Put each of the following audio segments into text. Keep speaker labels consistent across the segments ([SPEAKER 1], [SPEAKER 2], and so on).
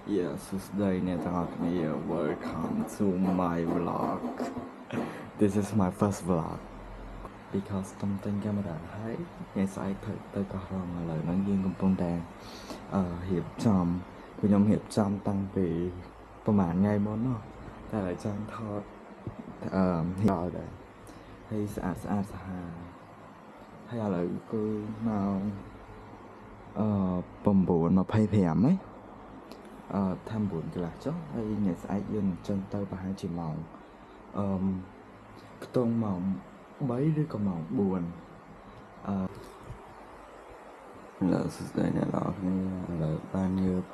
[SPEAKER 1] Yes, today welcome to my vlog. This is my first vlog because តំទិញកាមេរ៉ាហើយថ្ងៃស្អែកទៅកោះរ៉ុងឥឡូវហ្នឹងយើងកំពុងតែរៀបចំខ្ញុំរៀបចំតាំងពីប្រហែលថ្ងៃមុននោះតែឥឡូវចង់ថតដល់ដែរហើយស្អាតសាហាវហើយឥឡូវគឺម៉ោង9:25ហ៎ថា9កន្លះចុះហើយថ្ងៃស្អែកយើងនឹងចេញទៅប្រហែលជាម៉ោងខ្ទង់ម៉ោង3ឬក៏ម៉ោង4លើស្ដីអ្នកនរគ្នាឥឡូវបានងើប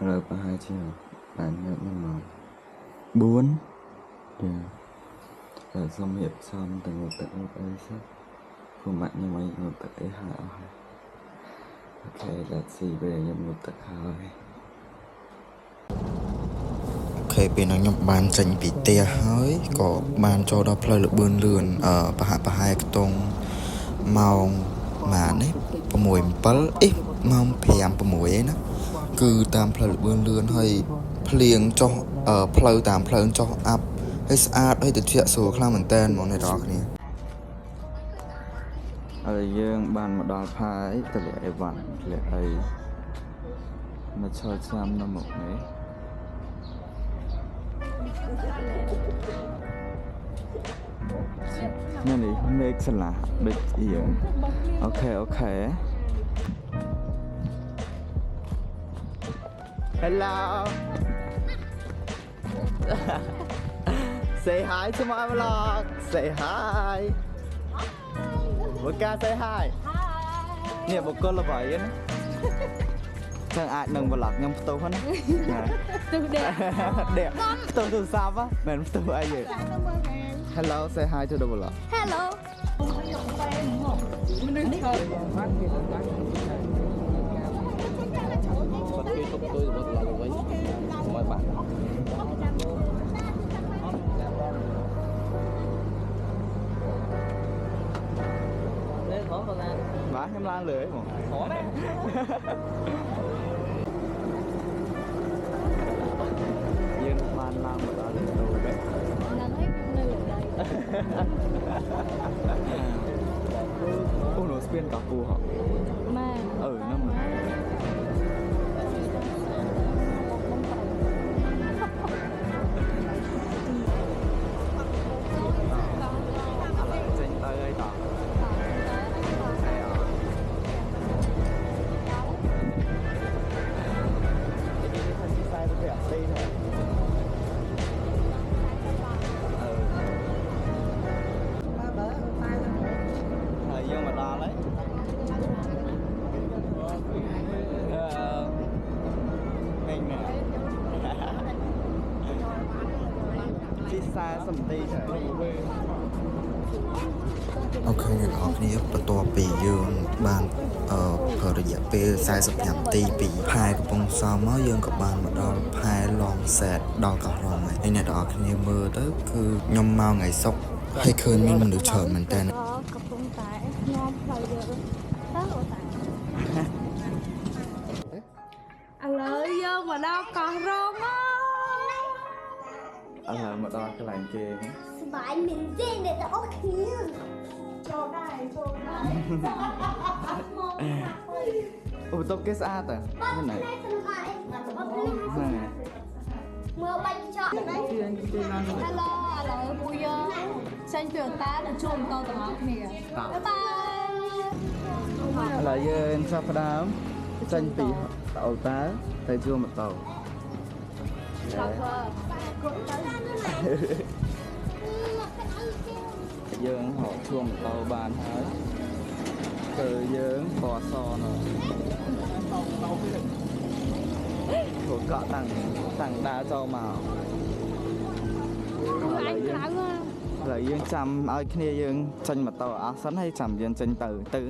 [SPEAKER 1] ឥឡូវប្រហែលជាបានងើបនៅម៉ោង4តែសូមរៀបចំទៅងើបទឹកងើបអីសិនព្រោះម៉ាក់ខ្ញុំឲ្យងើបទឹកអីហើយអស់ហើយOkay, let's see ពេលខ្ញុំងើបទឹកហើយអូខេពេលខ្ញុំបានចេញពីផ្ទះហើយក៏បានចូលដល់ផ្លូវលបឿនលឿនប្រហែលខ្ទង់ម៉ោងម៉ាននេះ6:07ម៉ោង5:06ឯណាគឺតាមផ្លូវលបឿនលឿនហើយភ្លៀងចុះផ្លូវតាមផ្លូវចុះអាប់ហើយស្អាតហើយត្រជាក់ស្រួលខ្លាំងមែនតើបងអ្នកនរគ្នាហើយយើងបានមកដល់ផាយទម្លាក់អីវ៉ាន់ទម្លាក់អីមកឈរចាំនៅមុខនេះនេះមេឃស្លាដូចអៀងអូខេ Hello Say hi to my vlog Say hi Vika say hi នេះបុគ្គលល្បីណាចឹងអាចនឹងប្លុកខ្ញុំផ្ទុះហ្នឹងផ្ទុះដេកផ្ទុះទូរស័ព្ទមិនផ្ទុះអីទេ Hello say hi to the vlog
[SPEAKER 2] Hello មនុស្សឈរបាត់គេបាត់គេទុកទួយរបស់ឡៅវិញមកបាត់បាទខ្ញុំឡើងលើហ្មងហ៎យើងបានឡើងមកដល់លើដូរដែរហ្នឹងហើយនៅលើដៃអូនោះស្ពានកាពូហ៎ម៉ែហ្នឹងអូខេអ្នកនរគ្នាបន្ទាប់ពីយើងបានរយៈពេល45នាទីពីផែកំពង់សោមមកយើងក៏បានមកដល់ផែឡងសេតដល់កោះរ៉ុងហើយអ្នកនរគ្នាមើលទៅគឺខ្ញុំមកថ្ងៃសុក្រហើយឃើញមានមនុស្សច្រើនមែនតើ
[SPEAKER 3] កំពុងតែញោមផ្លូវយើងទៅអូតាឥឡូវយើងមកដល់កោះរ៉ុង
[SPEAKER 1] ឥឡូវមកដល់កន្លែងគេ
[SPEAKER 3] សบายមែនទេអ្នកទាំងអស់គ្នាចូលដែរ
[SPEAKER 1] អូបន្ទប់គេស្អាតហ្នឹងហើយ
[SPEAKER 3] មើលបាច់ចោលហ្នឹង Hello ឥឡូវពួកយើងចេញពីអូតាទៅជួបបន្តទាំងអស់គ្នាបាយបាយ
[SPEAKER 1] ឥឡូវយើងចាប់ផ្ដើមចេញពីអូតាទៅជួបម៉ូតូយើងហៅជួបម៉ូតូបានហើយគឺយើងបអសនោះព្រោះកក់តាំងដើរចូលមកឥឡូវយើងចាំឲ្យគ្នាយើងចេញម៉ូតូអស់សិនហើយចាំយើងចេញទៅណា
[SPEAKER 3] ទៅ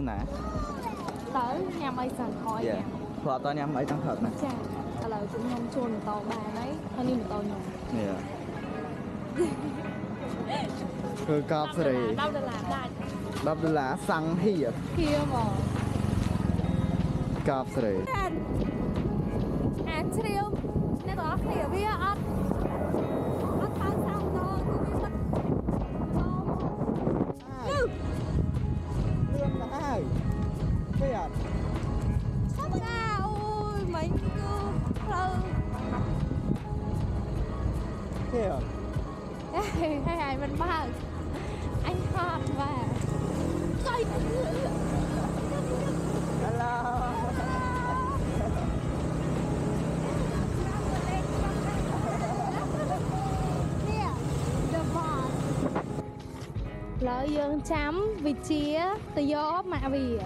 [SPEAKER 3] ញ៉ាំអីសិនហើយញ៉ាំ
[SPEAKER 1] ព្រោះអត់តញ៉ាំអីទាំងព្រឹកណា
[SPEAKER 3] ចាឥឡូវខ្ញុំជួលម៉ូតូបានហើយហើយនេះម៉ូតូខ្ញុំ
[SPEAKER 1] នេះគឺកោបសេរី
[SPEAKER 3] $10ដាច់
[SPEAKER 1] $10សាំងហៀ
[SPEAKER 3] ហ្មង
[SPEAKER 1] កោបសេរី
[SPEAKER 3] ជ្រាវអ្នកទាំងអស់គ្នាវាអត់បានសាំដល់គឺវាមិន
[SPEAKER 1] លឿនទៅហើយវាអត់
[SPEAKER 3] sao ra ôi mình cứ thơ
[SPEAKER 1] ទេអត់
[SPEAKER 3] hay mình ba anh hot và coi
[SPEAKER 1] Hello
[SPEAKER 3] nè the boss lỡ dương chấm vị chia từ gió mà vì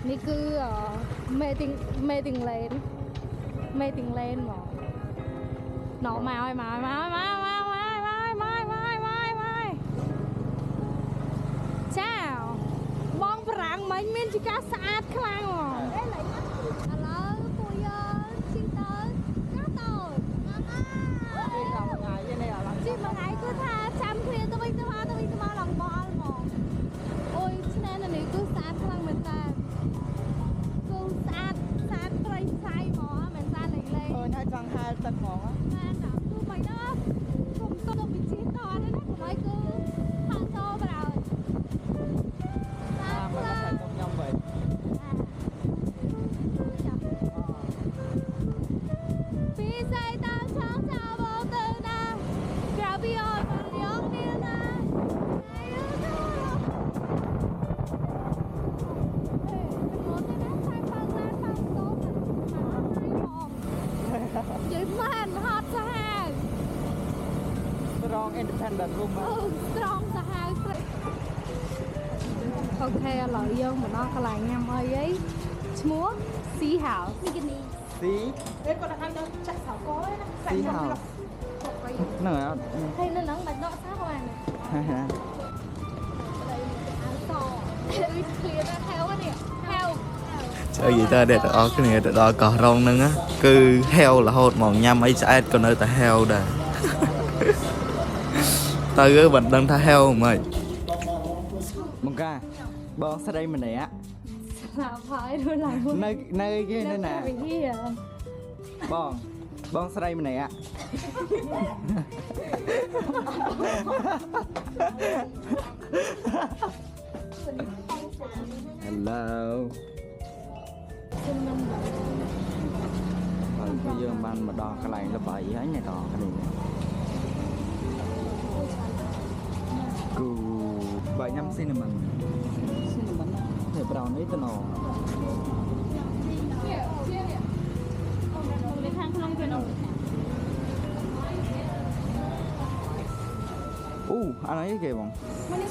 [SPEAKER 3] นี่คือเมติงเลนหมอหนอมาเจ้าบ้องปรางมันมีจิกาสะอาดคลังหรออะไรปุยชิงเตอร์ก้าต่อจีบมาไงก็ท่าจำเพียงตัววิ่งมาหลังบอลหมอโอ้ยฉะนั้นอันนี้ก็สะอาดคลังเหมือนกันกูสะอาดไตรไซหมอเหมือนกันเลย
[SPEAKER 1] thôi hai con hai tên món á
[SPEAKER 3] แม่จ๋าคือไปเนาะผมต้องไปชี้ต่อเลยนะผมไม่คือทางโซ่ไปแล้ว
[SPEAKER 1] mà nó phải trong nhông vậy
[SPEAKER 3] พี่ใส่ตาช้างชาวโบตือนะกราบิโอมาเลี้ยงเนี่ยนะไอ้ยูทูบเฮ้ยเป็นรถเลยนะใช้ฟังร้านฟังโต๊ะมันหาไม่ออกยืนมันฮอตสหาย
[SPEAKER 1] strong independent woman
[SPEAKER 3] สตรองสหายโอเคเราเยี่ยมเหมือนน้องกระไรงามเอ้ยชัวสีขาวนี่กันนี่
[SPEAKER 1] tí
[SPEAKER 3] Đấy còn là ăn đâu chạy xảo có ấy đó
[SPEAKER 1] tí hào nở á
[SPEAKER 3] Hay nó nắng bạch đọ sát hoàng này Áo sò Clear ra theo á nè Theo
[SPEAKER 2] chơi gì ta để đó cái này để đó cỏ rong nưng á cứ heo là hột mỏng nhâm ấy sẽ còn nơi ta heo đà ta cứ bật đăng ta heo mày
[SPEAKER 1] mông ca bong sao đây mình này á
[SPEAKER 3] Là phải rồi lại luôn
[SPEAKER 1] nơi kia đây nè
[SPEAKER 3] kia
[SPEAKER 1] bong sao đây mình này á hello bây giờ bạn mà đo cái này là bảy ấy này đo cái này cù 7 năm cinnamon thể brown ấy tên nó
[SPEAKER 3] Lấy thang không phải đâu
[SPEAKER 1] anh ấy kìa bông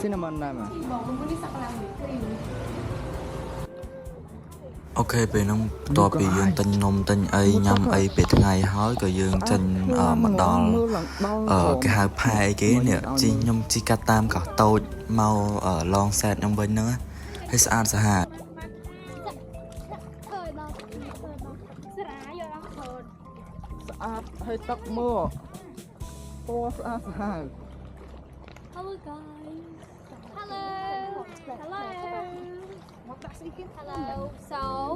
[SPEAKER 1] cinnamon này mà
[SPEAKER 3] Bỏ không đi sạc làm để cream
[SPEAKER 2] អូខេពេលហ្នឹងបន្ទាប់ពីយើងទិញនំទិញអីញ៉ាំអីពេលថ្ងៃហើយក៏យើងចេញមកដល់គេហៅផែអីគេនេះជីខ្ញុំជីកាត់តាមកោះតូចមកឡងសែតខ្ញុំវិញហ្នឹងហើយស្អាតស្អាត
[SPEAKER 3] Thời đó Sả vô đó thời
[SPEAKER 1] sạch hơi tóc mưa to sạch sạch
[SPEAKER 3] Hello guys. Hello. Hello. Hello. So,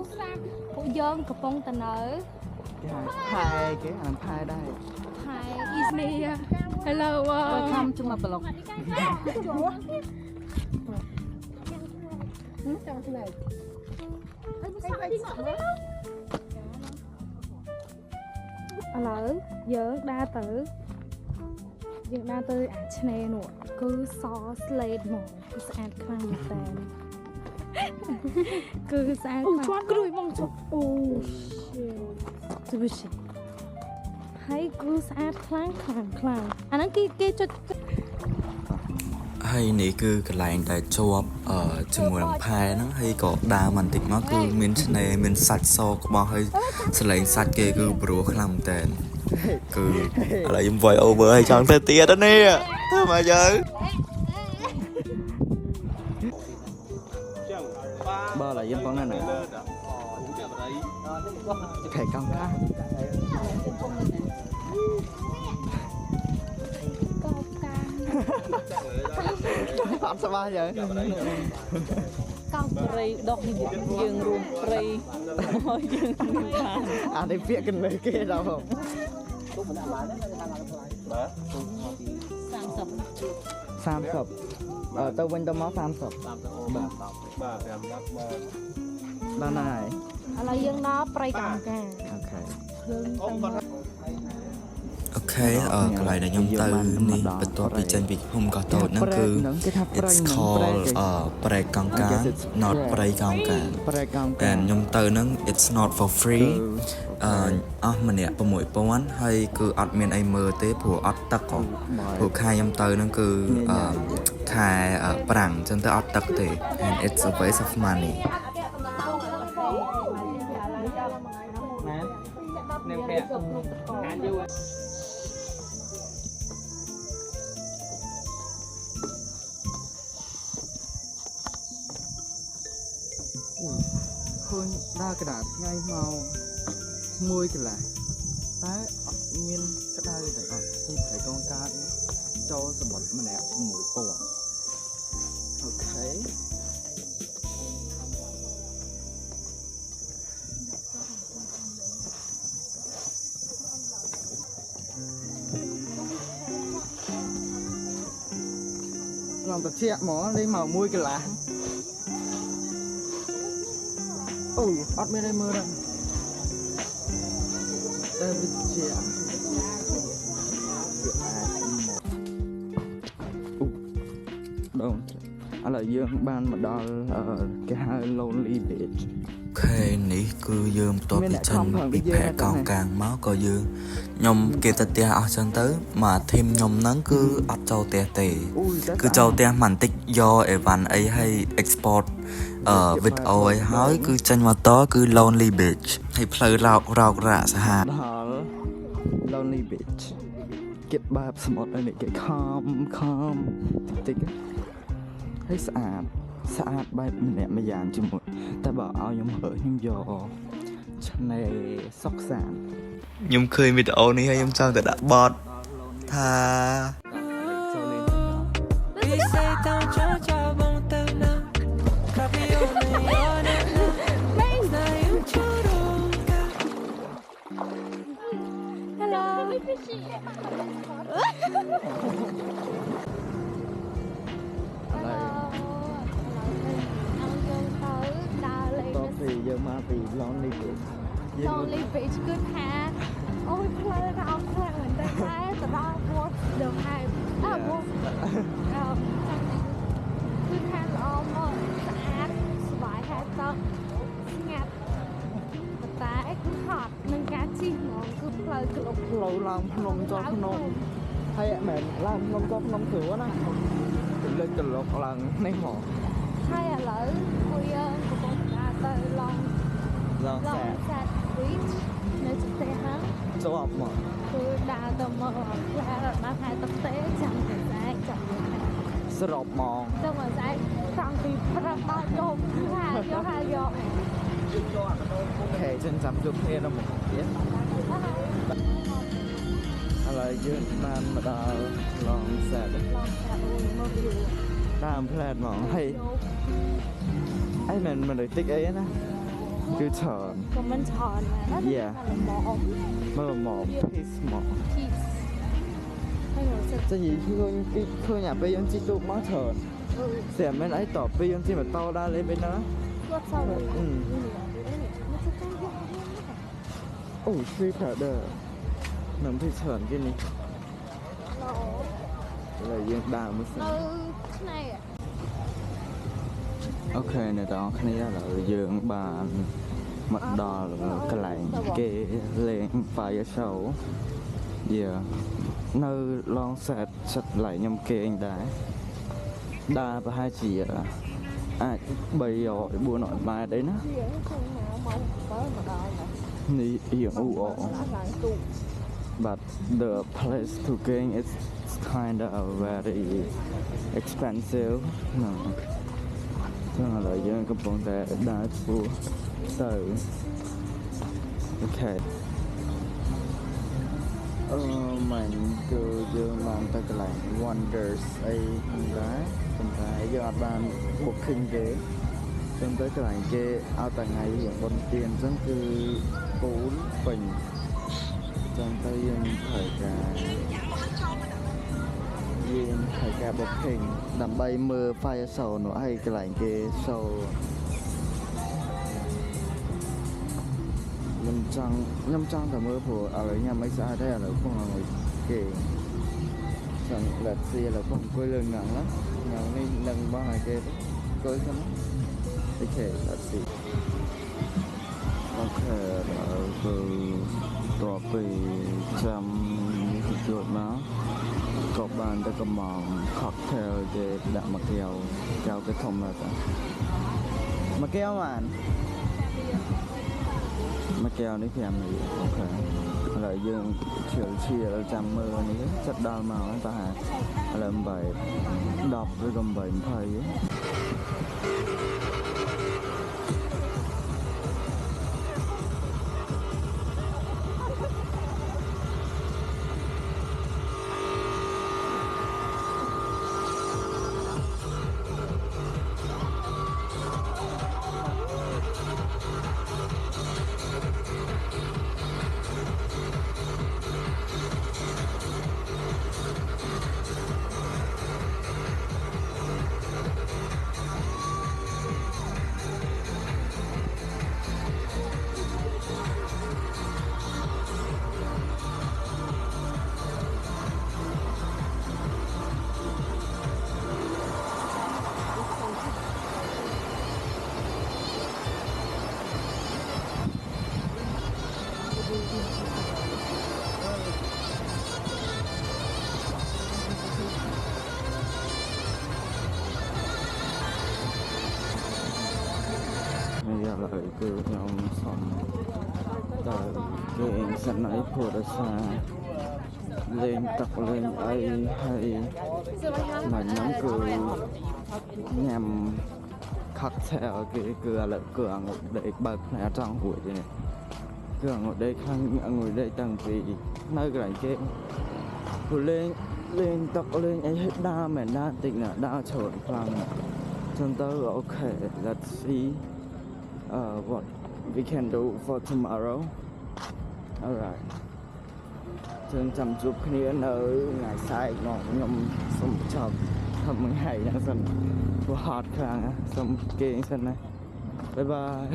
[SPEAKER 3] phụ dân cặp bông tình ở
[SPEAKER 1] hai cái làm hai đây
[SPEAKER 3] Hi, it's me. Hello.
[SPEAKER 1] welcome to my blog
[SPEAKER 3] Hello. Giờ đa tửយើងដើរទៅអាឆ្នេរនោះគឺសស្លេតហ្មងគឺស្អាតខ្លាំងមែនតើគឺស្អាតខ្លាំងគ្រួយហ្មងជប់អូជិះហើយគឺស្អាតខ្លាំងអាហ្នឹងគេចុច
[SPEAKER 2] ហើយនេះគឺកន្លែងដែលជាប់ជាមួយនឹងផែហ្នឹងហើយក៏ដើរបន្តិចមកគឺមានឆ្នេរមានសាច់សក្បោះហើយសលេងសាច់គេគឺព្រោះខ្លាំងមែនតើគឺឥឡូវខ្ញុំ voice over ឲ្យចង់ទៅទៀតនេះធ្វើមកយើ
[SPEAKER 1] bơ là dân con này này khải cong cá ăn sao ba vậy
[SPEAKER 3] con rây đọc dương ruộng rây thôi nhưng
[SPEAKER 1] đây phía cần về kia đâu không 30 ទៅវិញទៅមក30បាទណាយ
[SPEAKER 3] ឥឡូវយើងដល់ប្រៃកម្មការ
[SPEAKER 1] អូខេ
[SPEAKER 3] យើងទៅ
[SPEAKER 2] អូខេកន្លែងដែលខ្ញុំទៅនេះបន្ទាប់ពីចេញពីភូមិកោះតូចហ្នឹងគឺ it's called ប្រែកោងកាង not ប្រៃកោងកាង
[SPEAKER 1] ប្រែកោង
[SPEAKER 2] តែ
[SPEAKER 1] កាង
[SPEAKER 2] ខ្ញុំទៅហ្នឹង it's not for free អស់ម្នាក់ 6000 ហើយគឺអត់មានអីមើលទេព្រោះអត់ទឹកហ៎ព្រោះខែខ្ញុំទៅហ្នឹងគឺខែប្រាំងអញ្ចឹងទៅអត់ទឹកទេ and it's a waste of money
[SPEAKER 1] នឹងប្រាក់ខានយូរឃើញដើរក្តារថ្ងៃមកមួយកន្លះតែអត់មានក្តារទេទាំងអស់ទីថៃកងការចូលសមុទ្រម្នាក់1000អូខេឡងតាជាក់ហ្មងលេងមកមួយកន្លះអូអត់មានអីមើលដែរតែវាជាវាអាចមកអូដងឥឡូវយើងបានមកដល់គេហៅ Lonely Beach
[SPEAKER 2] ខេនេះគឺយើងបន្ទាប់ពីចេញពីផែកោងកាងមកក៏យើងខ្ញុំគេទៅផ្ទះអស់ចឹងទៅមកធីមខ្ញុំហ្នឹងគឺអត់ចូលផ្ទះទេគឺចូលផ្ទះមិនតិចយកអីវ៉ាន់អីឲ្យ export វីដេអូអីហើយគឺចេញមកតគឺ Lonely Beach ហើយផ្លូវរោករ៉ាសាហាវ
[SPEAKER 1] ដល់ Lonely Beach គេបែបសមុទ្រនេះគេខំតិចហើយស្អាតបែបម្នាក់ម្យ៉ាងជាមួយតែបើឲ្យខ្ញុំហើខ្ញុំយកឆ្នេរសុកសាន
[SPEAKER 2] ខ្ញុំឃើញវីដេអូនេះហើយខ្ញុំចង់ទៅដាក់បទថា
[SPEAKER 1] ចូលលេង
[SPEAKER 3] Hello
[SPEAKER 1] តពីយើងមកពី Lonely Beach
[SPEAKER 3] Lonely Beach គឺថាអូយផ្លូវរ៉ោបខ្លាំងមែនទេតែទៅដល់ Water the Hype គឺថាល្អមកស្អាតសប្បាយហើយតស្ងាត់តែគឺហត់នឹងការជិះហ្មងគឺផ្លូវក្លុក
[SPEAKER 1] ផ្លូវឡើងភ្នំចុះភ្នំហើយអត់មែនឡើងភ្នំចុះភ្នំស្រួលណាលើកត្រឡប់ឡើងនេះមក
[SPEAKER 3] ហើយឥឡូវពួកយើងកំពុងទៅឡង Sad Beach នៅទីផ្សារហ្នឹង
[SPEAKER 1] ជាប់មក
[SPEAKER 3] គឺដើរទៅមកផ្លែរត់បានហើយទឹកទេចាំតែស្អែកចាំយក
[SPEAKER 1] សរុបមក
[SPEAKER 3] ទៅមកស្អែកតាំងពីព្រឹកដល់យប់គឺថាយក
[SPEAKER 1] អូខេចឹងចាំជួបគ្នានៅមុខទៀតឥឡូវយើងបានមកដល់ Long Sad តាមផ្លែតមកហើយអីមិនដូចតិចអីណាគឺច្រើន
[SPEAKER 3] ក៏មិនច្រើនណាស់
[SPEAKER 1] Yeah មើលមក peace មក
[SPEAKER 3] Peace ហើយមកសិត
[SPEAKER 1] ចុះនិយាយឃើញអាពេលយើងជិះទូកមកច្រើនស្រាប់មែនអីតពេលយើងជិះម៉ូតូដើរលេងពេលណា
[SPEAKER 3] គាត់សោមក
[SPEAKER 1] អូ Street Powder នឹងពីច្រើនគេនេះហើយយើងដើរមកសិន
[SPEAKER 3] នៅឆ្នេរ
[SPEAKER 1] អូខេអ្នកទាំងអស់គ្នាឥឡូវយើងបានមកដល់កន្លែងគេលេង Fire Show នៅ Long Sad សិតកន្លែងខ្ញុំគេងដែរដើរប្រហែលជាអាច 300-400 ម៉ែត្រអីណា
[SPEAKER 3] ជាងក្នុងម៉ោង7មកដល់ណា
[SPEAKER 1] នេះរៀងអ៊ូអ but the place to gain is kind of very expensive ណាចឹងឥឡូវយើងកំពុងតែដើរធ្វើទៅអូខេមិនគឺយើងបានទៅកន្លែង Wonders អីដែរប៉ុន្តែយើងអត់បាន booking ទេ Trong tới cái này kia ao tại ngày hiện bồn tiền真គឺពូនពេញចឹងទៅយើងត្រូវការបុកភេងដើម្បីមើល fire show នោះហើយកន្លែងគេ show ខ្ញុំចង់តែមើលព្រោះឥឡូវញ៉ាំមិនស្អាតទេឥឡូវផងឲ្យគេចឹង let's see ឥឡូវផងអង្គុយលើហ្នឹងណាញ៉ាំនេះនឹងបងឲ្យគេអង្គុយសិនណា Okay, let's see. Okay, từ tọa bị chăm chuột máu. Có bàn ta cầm mỏng cocktail để đạm mà keo cái thùng là sao? Mà keo mà. Mà keo này thì em gì? Ok. Lại dương chiều chia là chăm mưa này chất đau màu ta hả? Làm bài đọc với cầm bài thầy ấy. Lại cứ nhóm xong tại cái sân ấy của đất xa lên tập lên ấy hay mà nhóm cứ nhằm khắc theo cái cửa là cửa ngồi đây bật này trong hụi này cửa ngồi đây khăn ngồi đây tầng vì nơi cái kia lên tập lên ấy hết đa mà đa tịnh là đa trộn phẳng chân tớ ok let's see what we can do for tomorrow. Alright. Chân chăm chụpគ្នានៅថ្ងៃស្អែកនោះខ្ញុំសូមចប់ធ្វើមួយថ្ងៃហ្នឹងសិនព្រោះហត់ខ្លាំងសូមគេងសិនណាបាយបាយ